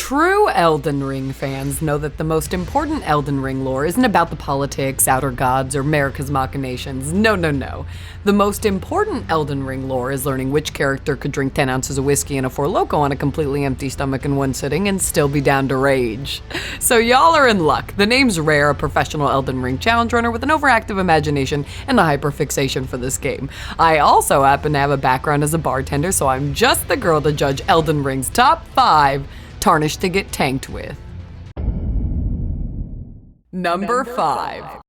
True Elden Ring fans know that the most important Elden Ring lore isn't about the politics, outer gods, or America's machinations. No. The most important Elden Ring lore is learning which character could drink 10 ounces of whiskey and a Four Loko on a completely empty stomach in one sitting and still be down to rage. So y'all are in luck. The name's Rare, a professional Elden Ring challenge runner with an overactive imagination and a hyperfixation for this game. I also happen to have a background as a bartender, so I'm just the girl to judge Elden Ring's top 5 tarnished to get tanked with. Number 5.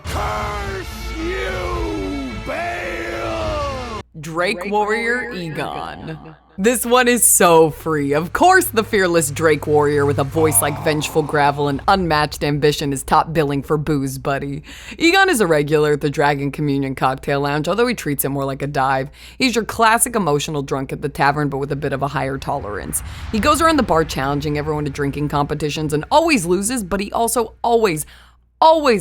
Curse you, Bale! Drake Warrior Egon. This one is so free. Of course, the fearless Drake Warrior with a voice like vengeful gravel and unmatched ambition is top billing for booze buddy. Egon is a regular at the Dragon Communion Cocktail Lounge, although he treats it more like a dive. He's your classic emotional drunk at the tavern, but with a bit of a higher tolerance. He goes around the bar challenging everyone to drinking competitions and always loses, but he also always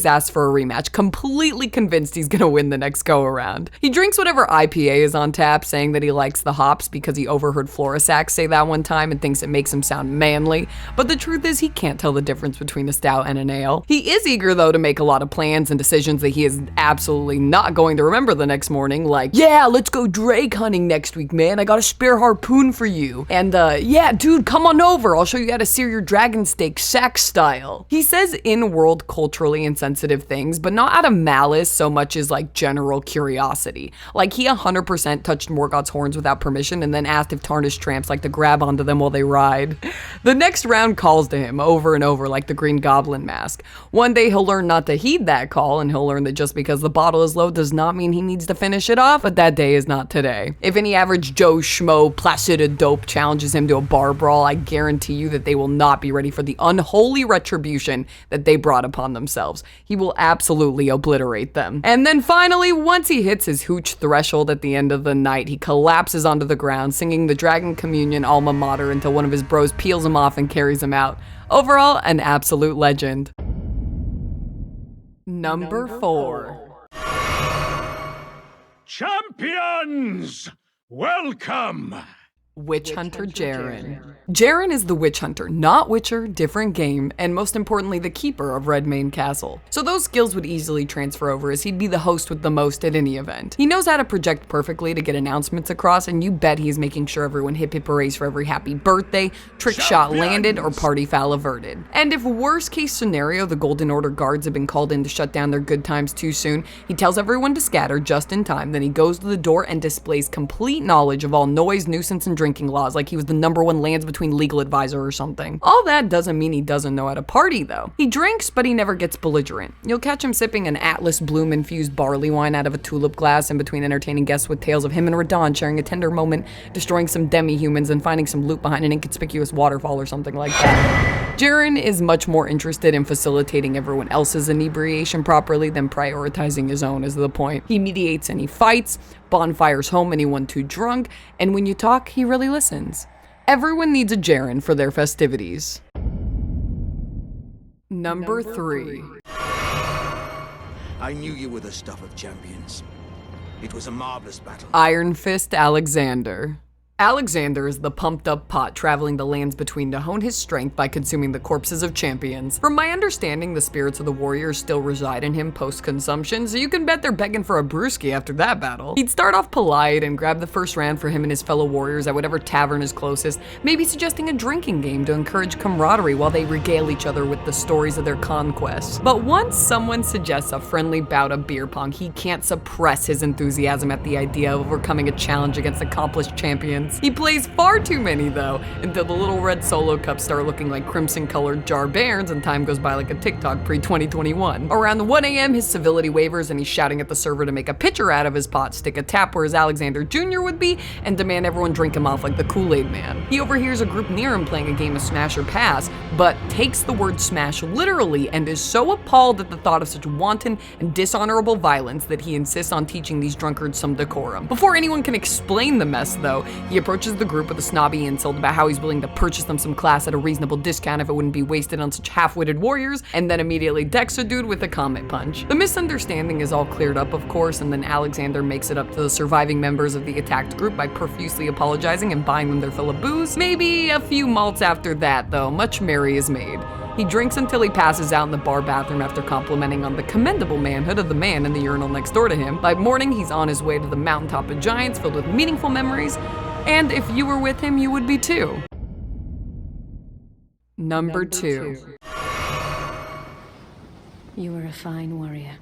asks for a rematch, completely convinced he's gonna win the next go-around. He drinks whatever IPA is on tap, saying that he likes the hops because he overheard Florisax say that one time and thinks it makes him sound manly, but the truth is he can't tell the difference between a stout and an ale. He is eager though to make a lot of plans and decisions that he is absolutely not going to remember the next morning, like, yeah, let's go Drake hunting next week, man, I got a spare harpoon for you, and yeah, dude, come on over, I'll show you how to sear your dragon steak sax style. He says in-world culturally insensitive things, but not out of malice so much as like general curiosity. Like he 100% touched Morgoth's horns without permission and then asked if tarnished tramps like to grab onto them while they ride. The next round calls to him over and over like the Green Goblin mask. One day he'll learn not to heed that call and he'll learn that just because the bottle is low does not mean he needs to finish it off, but that day is not today. If any average Joe Schmo Placid Dope challenges him to a bar brawl, I guarantee you that they will not be ready for the unholy retribution that they brought upon themselves. He will absolutely obliterate them. And then finally, once he hits his hooch threshold at the end of the night, he collapses onto the ground, singing the Dragon Communion alma mater until one of his bros peels him off and carries him out. Overall, an absolute legend. Number 4. Champions, welcome! Witch Hunter Jaren. Jaren is the Witch Hunter, not Witcher, different game, and most importantly the keeper of Redmane Castle. So those skills would easily transfer over as he'd be the host with the most at any event. He knows how to project perfectly to get announcements across, and you bet he's making sure everyone hip hip hoorays for every happy birthday, trick shot landed, or party foul averted. And if worst case scenario the Golden Order guards have been called in to shut down their good times too soon, he tells everyone to scatter just in time, then he goes to the door and displays complete knowledge of all noise, nuisance, and drinking laws like he was the #1 lands between legal advisor or something. All that doesn't mean he doesn't know how to party though. He drinks, but he never gets belligerent. You'll catch him sipping an Atlas Bloom infused barley wine out of a tulip glass in between entertaining guests with tales of him and Radon sharing a tender moment, destroying some demi-humans and finding some loot behind an inconspicuous waterfall or something like that. Jaren is much more interested in facilitating everyone else's inebriation properly than prioritizing his own is the point. He mediates any fights, bonfires home anyone too drunk, and when you talk, he really listens. Everyone needs a Jaren for their festivities. Number 3. I knew you were the stuff of champions. It was a marvelous battle. Iron Fist Alexander. Alexander is the pumped-up pot traveling the lands between to hone his strength by consuming the corpses of champions. From my understanding, the spirits of the warriors still reside in him post-consumption, so you can bet they're begging for a brewski after that battle. He'd start off polite and grab the first round for him and his fellow warriors at whatever tavern is closest, maybe suggesting a drinking game to encourage camaraderie while they regale each other with the stories of their conquests. But once someone suggests a friendly bout of beer pong, he can't suppress his enthusiasm at the idea of overcoming a challenge against accomplished champions. He plays far too many though, until the little red solo cups start looking like crimson-colored jar bairns and time goes by like a TikTok pre-2021. Around 1 a.m. his civility wavers and he's shouting at the server to make a pitcher out of his pot, stick a tap where his Alexander Jr. would be, and demand everyone drink him off like the Kool-Aid Man. He overhears a group near him playing a game of Smash or Pass, but takes the word smash literally and is so appalled at the thought of such wanton and dishonorable violence that he insists on teaching these drunkards some decorum. Before anyone can explain the mess though, he approaches the group with a snobby insult about how he's willing to purchase them some class at a reasonable discount if it wouldn't be wasted on such half-witted warriors, and then immediately decks a dude with a comet punch. The misunderstanding is all cleared up, of course, and then Alexander makes it up to the surviving members of the attacked group by profusely apologizing and buying them their fill of booze. Maybe a few malts after that, though, much merry is made. He drinks until he passes out in the bar bathroom after complimenting on the commendable manhood of the man in the urinal next door to him. By morning, he's on his way to the mountaintop of giants filled with meaningful memories, and if you were with him, you would be too. Number 2. You were a fine warrior.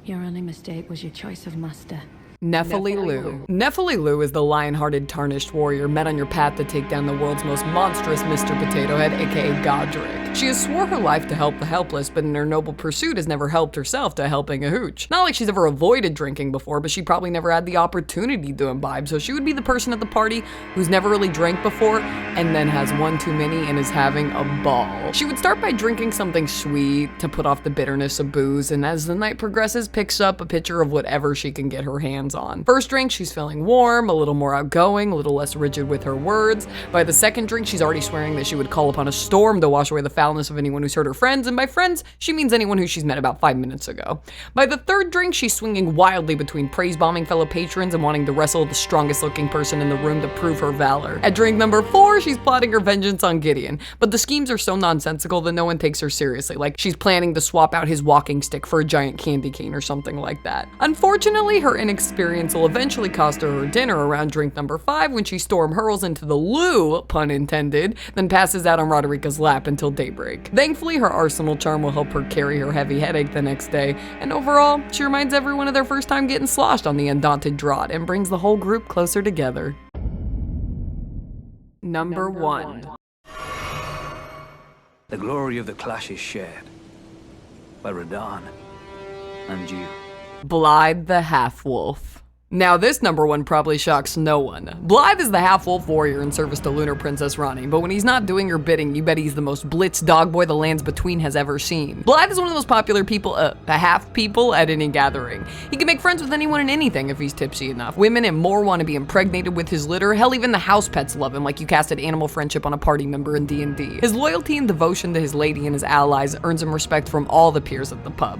Your only mistake was your choice of master. Nephili Lu. Nephili Lu is the lion-hearted, tarnished warrior met on your path to take down the world's most monstrous Mr. Potato Head, aka Godric. She has swore her life to help the helpless, but in her noble pursuit has never helped herself to helping a hooch. Not like she's ever avoided drinking before, but she probably never had the opportunity to imbibe, so she would be the person at the party who's never really drank before, and then has one too many and is having a ball. She would start by drinking something sweet to put off the bitterness of booze, and as the night progresses, picks up a pitcher of whatever she can get her hands on. First drink, she's feeling warm, a little more outgoing, a little less rigid with her words. By the second drink, she's already swearing that she would call upon a storm to wash away the foulness of anyone who's hurt her friends, and by friends, she means anyone who she's met about 5 minutes ago. By the third drink, she's swinging wildly between praise-bombing fellow patrons and wanting to wrestle the strongest-looking person in the room to prove her valor. At drink number 4, she's plotting her vengeance on Gideon, but the schemes are so nonsensical that no one takes her seriously, like she's planning to swap out his walking stick for a giant candy cane or something like that. Unfortunately, her inexperience will eventually cost her her dinner around drink number 5 when she storm hurls into the loo, pun intended, then passes out on Roderica's lap until daybreak. Thankfully, her arsenal charm will help her carry her heavy headache the next day, and overall, she reminds everyone of their first time getting sloshed on the undaunted draught and brings the whole group closer together. Number 1. The glory of the clash is shared by Radahn and you. Blythe the Half-Wolf. Now this number 1 probably shocks no one. Blythe is the half-wolf warrior in service to Lunar Princess Ranni, but when he's not doing her bidding, you bet he's the most blitz dog boy the lands between has ever seen. Blythe is one of the most popular people, half people at any gathering. He can make friends with anyone and anything if he's tipsy enough. Women and more want to be impregnated with his litter. Hell, even the house pets love him like you casted animal friendship on a party member in D&D. His loyalty and devotion to his lady and his allies earns him respect from all the peers at the pub.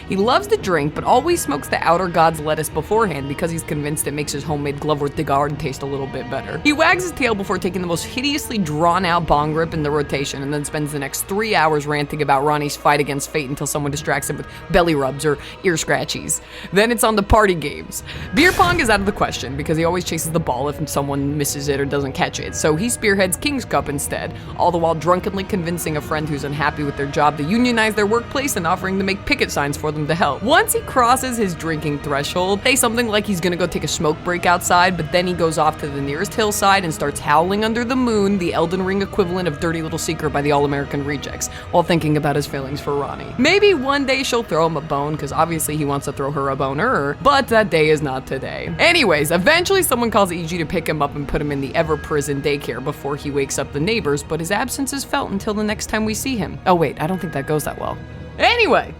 He loves to drink, but always smokes the Outer God's lettuce beforehand because he's convinced it makes his homemade Glover de Garde taste a little bit better. He wags his tail before taking the most hideously drawn-out bong rip in the rotation, and then spends the next 3 hours ranting about Ronnie's fight against fate until someone distracts him with belly rubs or ear scratchies. Then it's on the party games. Beer pong is out of the question because he always chases the ball if someone misses it or doesn't catch it, so he spearheads King's Cup instead, all the while drunkenly convincing a friend who's unhappy with their job to unionize their workplace and offering to make picket signs for them to help. Once he crosses his drinking threshold, say something like he's gonna go take a smoke break outside, but then he goes off to the nearest hillside and starts howling under the moon, the EldenRing equivalent of Dirty Little Secret by the All-American Rejects, while thinking about his feelings for Ranni. Maybe one day she'll throw him a bone, because obviously he wants to throw her a boner, but that day is not today. Anyways, eventually someone calls EG to pick him up and put him in the ever-prison daycare before he wakes up the neighbors, but his absence is felt until the next time we see him. Oh wait, I don't think that goes that well. Anyway.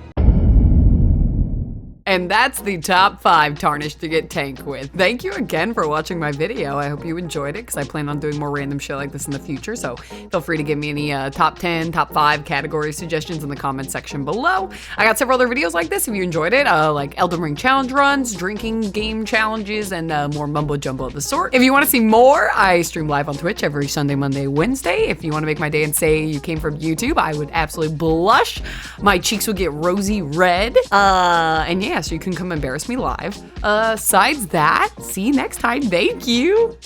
And that's the top 5 Tarnished to get tanked with. Thank you again for watching my video. I hope you enjoyed it because I plan on doing more random shit like this in the future. So feel free to give me any top 10, top 5 category suggestions in the comment section below. I got several other videos like this if you enjoyed it, like EldenRing challenge runs, drinking game challenges, and more mumbo jumbo of the sort. If you want to see more, I stream live on Twitch every Sunday, Monday, Wednesday. If you want to make my day and say you came from YouTube, I would absolutely blush. My cheeks would get rosy red. And yeah, so you can come embarrass me live. Besides that, see you next time. Thank you.